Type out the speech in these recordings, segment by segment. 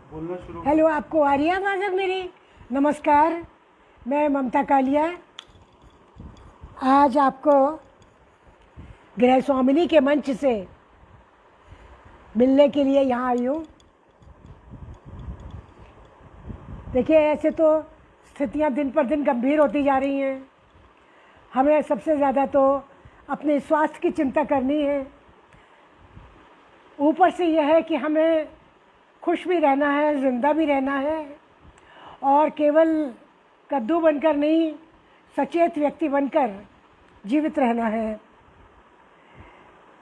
बोलना शुरू। हेलो, आपको आ रही है आवाज़ अब मेरी? नमस्कार, मैं ममता कालिया आज आपको गृह स्वामिनी के मंच से मिलने के लिए यहाँ आई हूँ। देखिए, ऐसे तो स्थितियाँ दिन पर दिन गंभीर होती जा रही हैं। हमें सबसे ज़्यादा तो अपने स्वास्थ्य की चिंता करनी है। ऊपर से यह है कि हमें खुश भी रहना है, ज़िंदा भी रहना है और केवल कद्दू बनकर नहीं, सचेत व्यक्ति बनकर जीवित रहना है।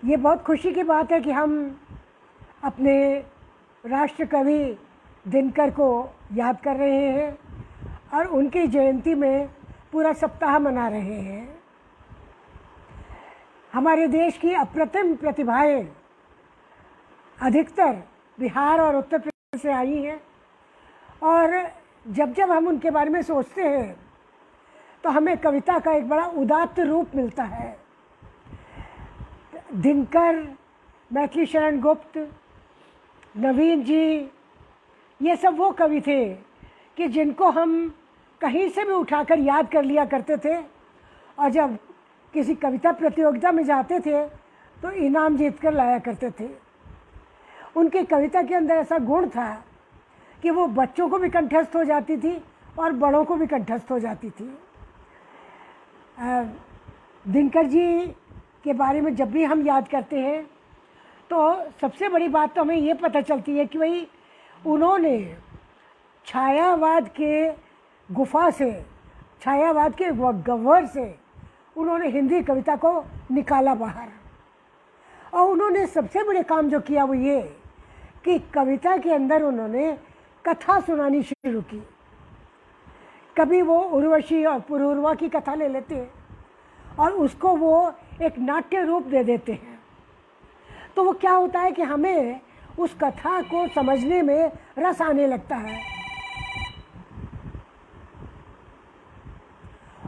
ये बहुत खुशी की बात है कि हम अपने राष्ट्र कवि दिनकर को याद कर रहे हैं और उनकी जयंती में पूरा सप्ताह मना रहे हैं। हमारे देश की अप्रतिम प्रतिभाएं अधिकतर बिहार और उत्तर प्रदेश से आई हैं और जब जब हम उनके बारे में सोचते हैं तो हमें कविता का एक बड़ा उदात्त रूप मिलता है। दिनकर, मैथिली शरण गुप्त, नवीन जी, ये सब वो कवि थे कि जिनको हम कहीं से भी उठाकर याद कर लिया करते थे और जब किसी कविता प्रतियोगिता में जाते थे तो इनाम जीत कर लाया करते थे। उनकी कविता के अंदर ऐसा गुण था कि वो बच्चों को भी कंठस्थ हो जाती थी और बड़ों को भी कंठस्थ हो जाती थी। दिनकर जी के बारे में जब भी हम याद करते हैं तो सबसे बड़ी बात तो हमें ये पता चलती है कि भाई उन्होंने छायावाद के गुफा से, छायावाद के गह्वर से उन्होंने हिंदी कविता को निकाला बाहर। और उन्होंने सबसे बड़े काम जो किया वो ये कि कविता के अंदर उन्होंने कथा सुनानी शुरू की। कभी वो उर्वशी और पुरूरवा की कथा ले लेते हैं और उसको वो एक नाट्य रूप दे देते हैं। तो वो क्या होता है कि हमें उस कथा को समझने में रस आने लगता है।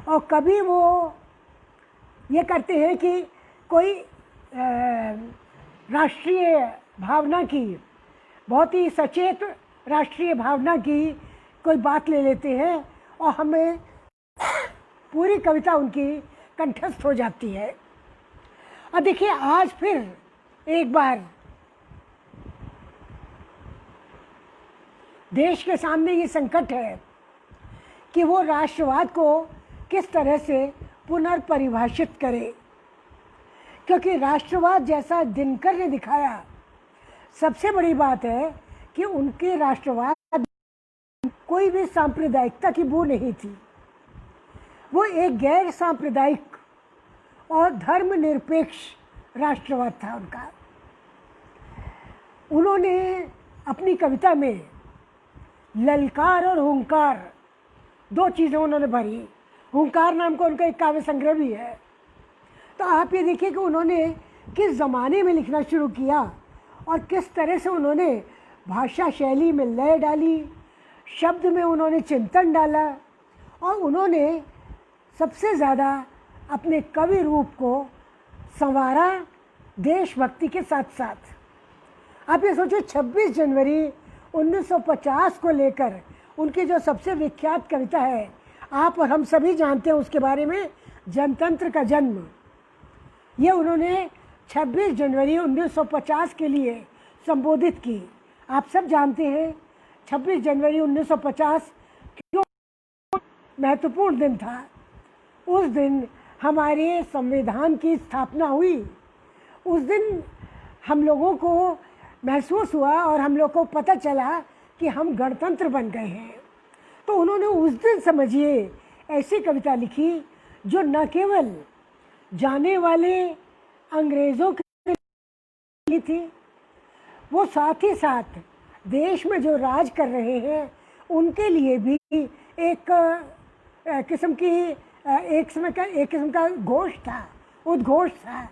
और कभी वो ये करते हैं कि कोई राष्ट्रीय भावना की, बहुत ही सचेत राष्ट्रीय भावना की कोई बात ले लेते हैं और हमें पूरी कविता उनकी कंठस्थ हो जाती है। और देखिए, आज फिर एक बार देश के सामने ये संकट है कि वो राष्ट्रवाद को किस तरह से पुनर्परिभाषित करे, क्योंकि राष्ट्रवाद जैसा दिनकर ने दिखाया, सबसे बड़ी बात है कि उनके राष्ट्रवाद कोई भी सांप्रदायिकता की बू नहीं थी। वो एक गैर सांप्रदायिक और धर्मनिरपेक्ष राष्ट्रवाद था उनका। उन्होंने अपनी कविता में ललकार और हुंकार, दो चीज़ें उन्होंने भरी। हुंकार नाम का उनका एक काव्य संग्रह भी है। तो आप ये देखिए कि उन्होंने किस ज़माने में लिखना शुरू किया और किस तरह से उन्होंने भाषा शैली में लय डाली, शब्द में उन्होंने चिंतन डाला और उन्होंने सबसे ज़्यादा अपने कवि रूप को संवारा देशभक्ति के साथ साथ। आप ये सोचिए, 26 जनवरी 1950 को लेकर उनकी जो सबसे विख्यात कविता है, आप और हम सभी जानते हैं उसके बारे में, जनतंत्र का जन्म, ये उन्होंने 26 जनवरी 1950 के लिए संबोधित की। आप सब जानते हैं 26 जनवरी 1950 क्यों महत्वपूर्ण दिन था। उस दिन हमारे संविधान की स्थापना हुई। उस दिन हम लोगों को महसूस हुआ और हम लोग को पता चला कि हम गणतंत्र बन गए हैं। तो उन्होंने उस दिन, समझिए, ऐसी कविता लिखी जो न केवल जाने वाले अंग्रेज़ों के लिए थी, वो साथ ही साथ देश में जो राज कर रहे हैं उनके लिए भी एक किस्म का घोष था, उद्घोष था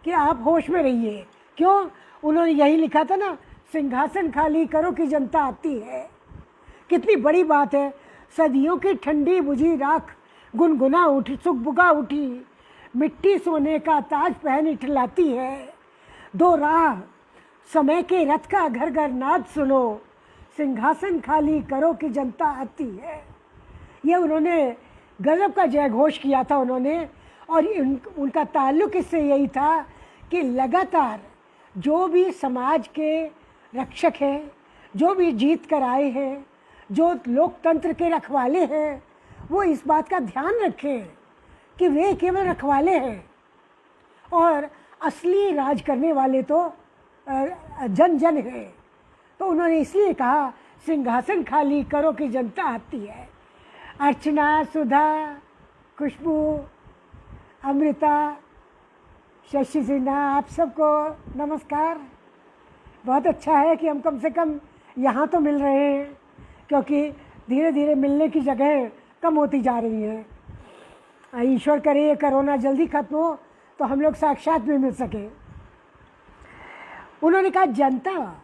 कि आप होश में रहिए। क्यों? उन्होंने यही लिखा था ना, सिंहासन खाली करो कि जनता आती है। कितनी बड़ी बात है। सदियों की ठंडी बुझी राख गुनगुना उठी, सुगबुगा उठी, मिट्टी सोने का ताज पहन इठलाती है। दो राह समय के रथ का घर घर नाद सुनो, सिंहासन खाली करो कि जनता आती है। ये उन्होंने गजब का जय घोष किया था उन्होंने। और उनका ताल्लुक इससे यही था कि लगातार जो भी समाज के रक्षक हैं, जो भी जीत कर आए हैं, जो लोकतंत्र के रखवाले हैं, वो इस बात का ध्यान रखें कि वे केवल रखवाले हैं और असली राज करने वाले तो जन जन है। तो उन्होंने इसलिए कहा सिंहासन खाली करो कि जनता आती है। अर्चना, सुधा, खुशबू, अमृता, शशि सिन्हा, आप सबको नमस्कार। बहुत अच्छा है कि हम कम से कम यहाँ तो मिल रहे हैं, क्योंकि धीरे धीरे मिलने की जगह कम होती जा रही है। ईश्वर करे ये कोरोना जल्दी खत्म हो तो हम लोग साक्षात में मिल सके। उन्होंने कहा जनता,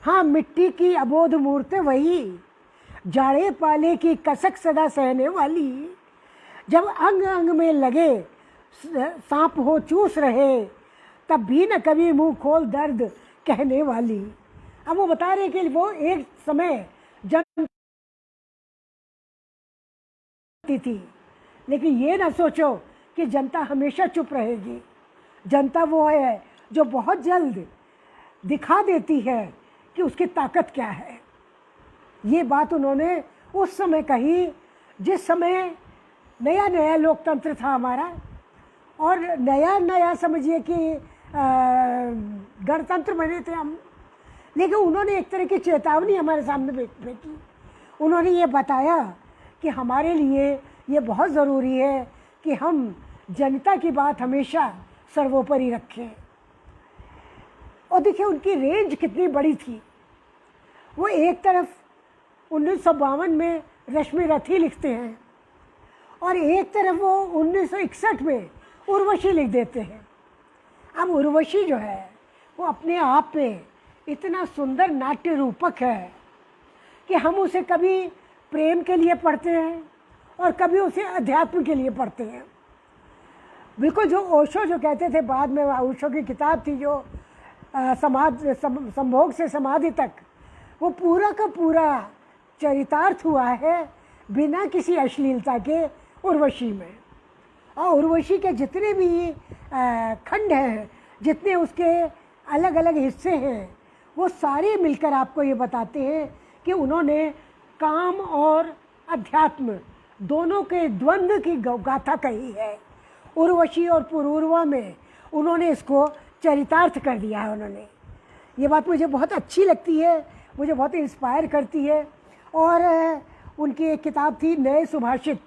हाँ मिट्टी की अबोध मूर्तें वही, जाड़े पाले की कसक सदा सहने वाली, जब अंग अंग में लगे सांप हो चूस रहे, तब भी न कभी मुंह खोल दर्द कहने वाली। अब वो बता रहे कि वो एक समय जनता थी, लेकिन ये ना सोचो कि जनता हमेशा चुप रहेगी। जनता वो है जो बहुत जल्द दिखा देती है कि उसकी ताकत क्या है। ये बात उन्होंने उस समय कही जिस समय नया नया लोकतंत्र था हमारा, और नया नया समझिए कि गणतंत्र बने थे हम। लेकिन उन्होंने एक तरह की चेतावनी हमारे सामने फेंकी। उन्होंने ये बताया कि हमारे लिए ये बहुत ज़रूरी है कि हम जनता की बात हमेशा सर्वोपरि रखें। और देखिए उनकी रेंज कितनी बड़ी थी। वो एक तरफ 1952 में रश्मि रथी लिखते हैं और एक तरफ वो 1961 में उर्वशी लिख देते हैं। अब उर्वशी जो है वो अपने आप में इतना सुंदर नाट्य रूपक है कि हम उसे कभी प्रेम के लिए पढ़ते हैं और कभी उसे अध्यात्म के लिए पढ़ते हैं। बिल्कुल जो ओशो जो कहते थे, बाद में ओशो की किताब थी जो संभोग से समाधि तक, वो पूरा का पूरा चरितार्थ हुआ है बिना किसी अश्लीलता के उर्वशी में। और उर्वशी के जितने भी खंड हैं, जितने उसके अलग अलग हिस्से हैं, वो सारे मिलकर आपको ये बताते हैं कि उन्होंने काम और अध्यात्म दोनों के द्वंद्व की गाथा कही है। उर्वशी और पुरूरवा में उन्होंने इसको चरितार्थ कर दिया है। उन्होंने ये बात मुझे बहुत अच्छी लगती है, मुझे बहुत इंस्पायर करती है। और उनकी एक किताब थी नए सुभाषित,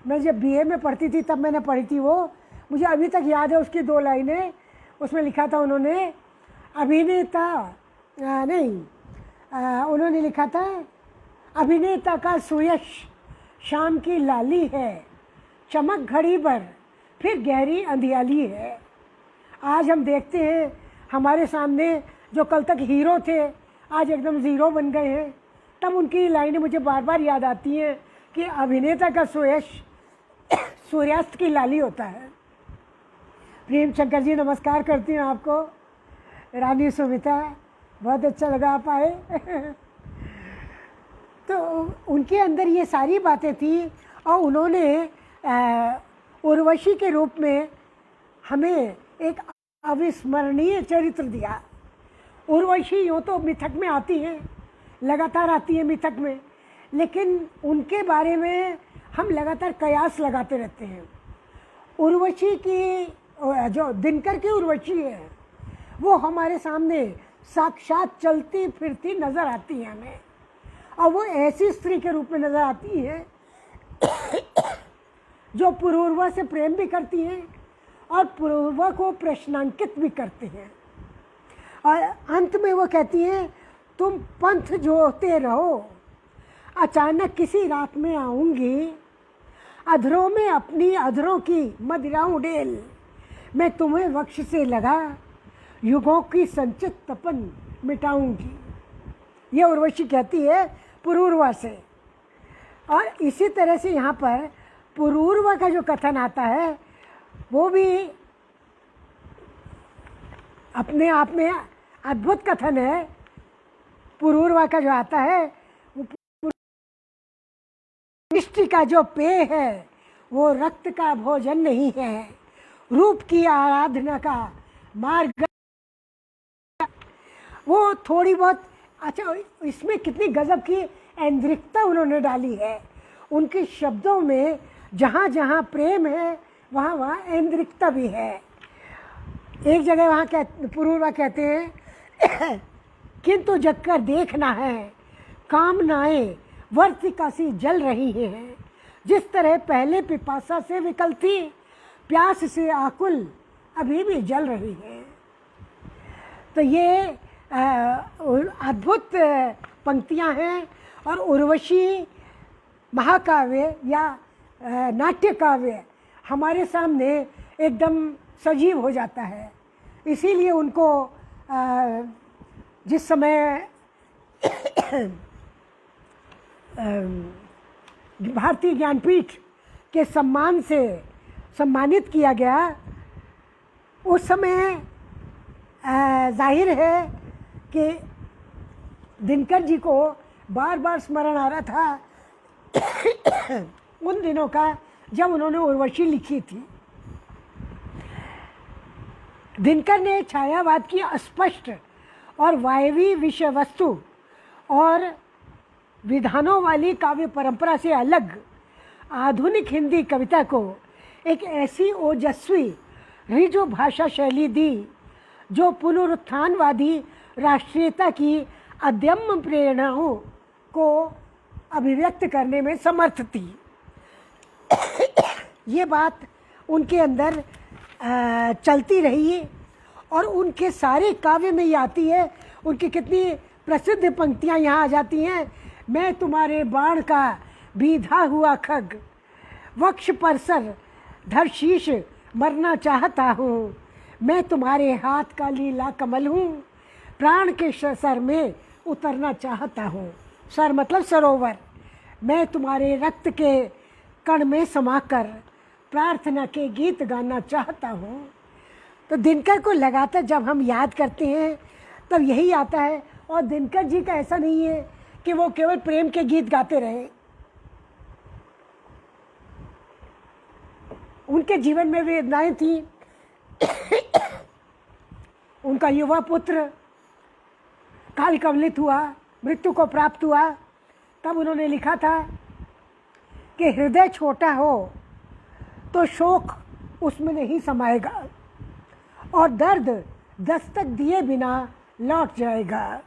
मैं जब बीए में पढ़ती थी तब मैंने पढ़ी थी वो, मुझे अभी तक याद है उसकी 2 लाइनें। उसमें लिखा था उन्होंने अभिनेता उन्होंने लिखा था अभिनेता का सुयश शाम की लाली है, चमक घड़ी भर फिर गहरी अंधियाली है। आज हम देखते हैं हमारे सामने जो कल तक हीरो थे आज एकदम ज़ीरो बन गए हैं। तब उनकी लाइनें मुझे बार बार याद आती हैं कि अभिनेता का सुयश सूर्यास्त की लाली होता है। प्रेम शंकर जी नमस्कार करती हूँ आपको। रानी सुमिता, बहुत अच्छा लगा आप आए। तो उनके अंदर ये सारी बातें थी और उन्होंने उर्वशी के रूप में हमें एक अविस्मरणीय चरित्र दिया। उर्वशी यूँ तो मिथक में आती हैं, लगातार आती है मिथक में, लेकिन उनके बारे में हम लगातार कयास लगाते रहते हैं। उर्वशी की जो दिनकर की उर्वशी है वो हमारे सामने साक्षात चलती फिरती नज़र आती है हमें, और वो ऐसी स्त्री के रूप में नज़र आती है जो पुरूरवा से प्रेम भी करती हैं और पुरूरवा को प्रश्नांकित भी करते हैं। और अंत में वो कहती हैं तुम पंथ जोते रहो, अचानक किसी रात में आऊँगी, अधरों में अपनी अधरों की मदिराऊं डेल, मैं तुम्हें वक्ष से लगा युगों की संचित तपन मिटाऊंगी। ये उर्वशी कहती है पुरूरवा से। और इसी तरह से यहाँ पर पुरूरवा का जो कथन आता है वो भी अपने आप में अद्भुत कथन है पुरूरवा का जो आता है, वो सृष्टि का जो पेय है वो रक्त का भोजन नहीं है, रूप की आराधना का मार्ग। वो थोड़ी बहुत, अच्छा इसमें कितनी गजब की ऐन्द्रिकता उन्होंने डाली है उनके शब्दों में। जहाँ जहाँ प्रेम है वहाँ वहाँ ऐन्द्रिकता भी है। एक जगह वहाँ पुरूरवा कहते हैं किंतु जगकर देखना है, कामनाएं वर्तिका सी जल रही हैं, जिस तरह पहले पिपासा से विकल थी, प्यास से आकुल अभी भी जल रही है। तो ये अद्भुत पंक्तियाँ हैं और उर्वशी महाकाव्य या नाट्य काव्य हमारे सामने एकदम सजीव हो जाता है। इसीलिए उनको जिस समय भारतीय ज्ञानपीठ के सम्मान से सम्मानित किया गया, उस समय जाहिर है कि दिनकर जी को बार बार स्मरण आ रहा था उन दिनों का जब उन्होंने उर्वशी लिखी थी। दिनकर ने छायावाद की अस्पष्ट और वायवी विषय वस्तु और विधानों वाली काव्य परंपरा से अलग आधुनिक हिंदी कविता को एक ऐसी ओजस्वी रिजु भाषा शैली दी जो पुनरुत्थानवादी राष्ट्रीयता की अदम्य प्रेरणाओं को अभिव्यक्त करने में समर्थ थी। ये बात उनके अंदर चलती रही और उनके सारे काव्य में ये आती है। उनकी कितनी प्रसिद्ध पंक्तियाँ यहाँ आ जाती हैं। मैं तुम्हारे बाण का बीधा हुआ खग, वक्ष पर सर धर शीश मरना चाहता हूँ, मैं तुम्हारे हाथ का लीला कमल हूँ, प्राण के सर में उतरना चाहता हूँ। सर मतलब सरोवर। मैं तुम्हारे रक्त के कण में समाकर प्रार्थना के गीत गाना चाहता हूँ। तो दिनकर को लगातार जब हम याद करते हैं तब यही आता है। और दिनकर जी का ऐसा नहीं है कि वो केवल प्रेम के गीत गाते रहे। उनके जीवन में वेदनाएं थी। उनका युवा पुत्र काल कवलित हुआ, मृत्यु को प्राप्त हुआ। तब उन्होंने लिखा था कि हृदय छोटा हो तो शोक उसमें नहीं समाएगा और दर्द दस्तक दिए बिना लौट जाएगा।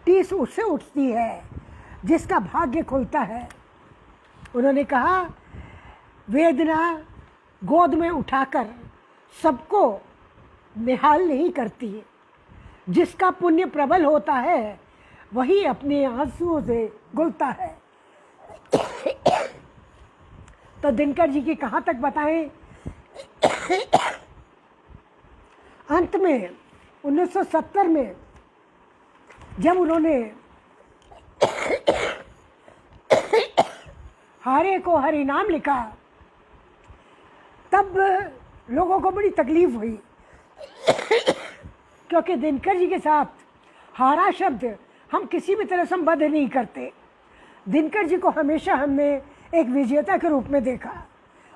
टीस उससे उठती है जिसका भाग्य खुलता है। उन्होंने कहा वेदना गोद में उठाकर सबको निहाल नहीं करती, जिसका पुण्य प्रबल होता है वही अपने आंसुओं से घुलता है। तो दिनकर जी की कहाँ तक बताएं। अंत में 1970 में जब उन्होंने हारे को हरि नाम लिखा तब लोगों को बड़ी तकलीफ हुई, क्योंकि दिनकर जी के साथ हारा शब्द हम किसी भी तरह संबद्ध नहीं करते। दिनकर जी को हमेशा हमने एक विजेता के रूप में देखा।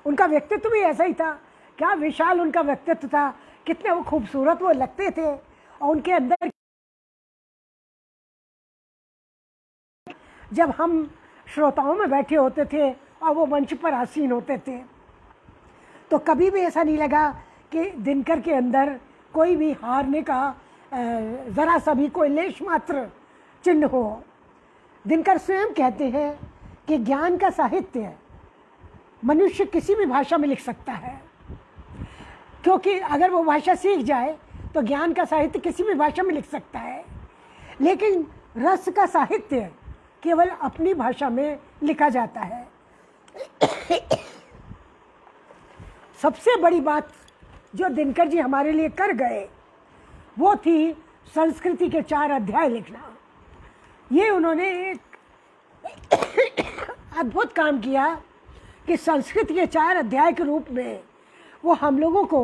उनका व्यक्तित्व भी ऐसा ही था। क्या विशाल उनका व्यक्तित्व था, कितने वो खूबसूरत वो लगते थे। और उनके अंदर जब हम श्रोताओं में बैठे होते थे और वो मंच पर आसीन होते थे तो कभी भी ऐसा नहीं लगा कि दिनकर के अंदर कोई भी हारने का ज़रा सा भी कोई लेश मात्र चिन्ह हो। दिनकर स्वयं कहते हैं कि ज्ञान का साहित्य मनुष्य किसी भी भाषा में लिख सकता है, क्योंकि अगर वो भाषा सीख जाए तो ज्ञान का साहित्य किसी भी भाषा में लिख सकता है, लेकिन रस का साहित्य केवल अपनी भाषा में लिखा जाता है। सबसे बड़ी बात जो दिनकर जी हमारे लिए कर गए वो थी संस्कृति के 4 अध्याय लिखना। ये उन्होंने एक अद्भुत काम किया कि संस्कृति के 4 अध्याय के रूप में वो हम लोगों को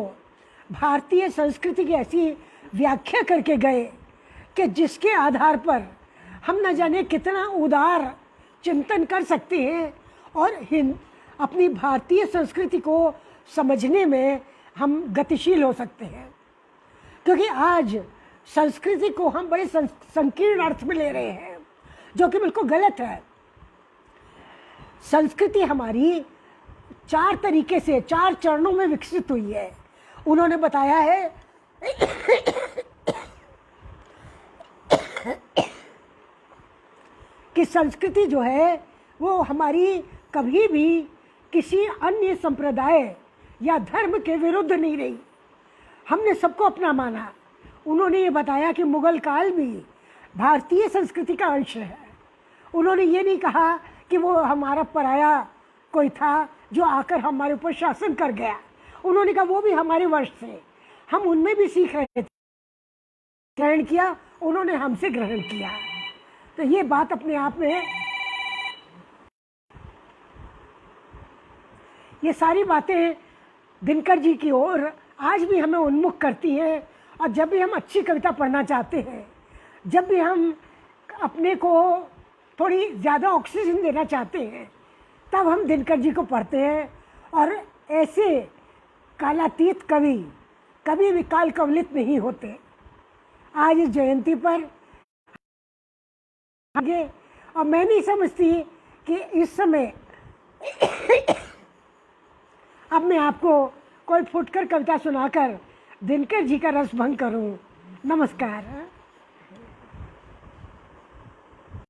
भारतीय संस्कृति की ऐसी व्याख्या करके गए कि जिसके आधार पर हम न जाने कितना उदार चिंतन कर सकते हैं और अपनी भारतीय संस्कृति को समझने में हम गतिशील हो सकते हैं। क्योंकि आज संस्कृति को हम बड़े संकीर्ण अर्थ में ले रहे हैं, जो कि बिल्कुल गलत है। संस्कृति हमारी 4 तरीके से, 4 चरणों में विकसित हुई है। उन्होंने बताया है कि संस्कृति जो है वो हमारी कभी भी किसी अन्य संप्रदाय या धर्म के विरुद्ध नहीं रही, हमने सबको अपना माना। उन्होंने ये बताया कि मुगल काल भी भारतीय संस्कृति का अंश है। उन्होंने ये नहीं कहा कि वो हमारा पराया कोई था जो आकर हमारे ऊपर शासन कर गया। उन्होंने कहा वो भी हमारे वंश थे, हम उनमें भी सीख रहे थे, ग्रहण किया, उन्होंने हमसे ग्रहण किया। तो ये बात अपने आप में, ये सारी बातें दिनकर जी की ओर आज भी हमें उन्मुख करती हैं। और जब भी हम अच्छी कविता पढ़ना चाहते हैं, जब भी हम अपने को थोड़ी ज़्यादा ऑक्सीजन देना चाहते हैं, तब हम दिनकर जी को पढ़ते हैं। और ऐसे कालातीत कवि कभी भी काल कवलित नहीं होते। आज इस जयंती पर आगे, और मैं नहीं समझती कि इस समय अब मैं आपको कोई फुटकर कविता सुनाकर दिनकर जी का रस भंग करूं। नमस्कार।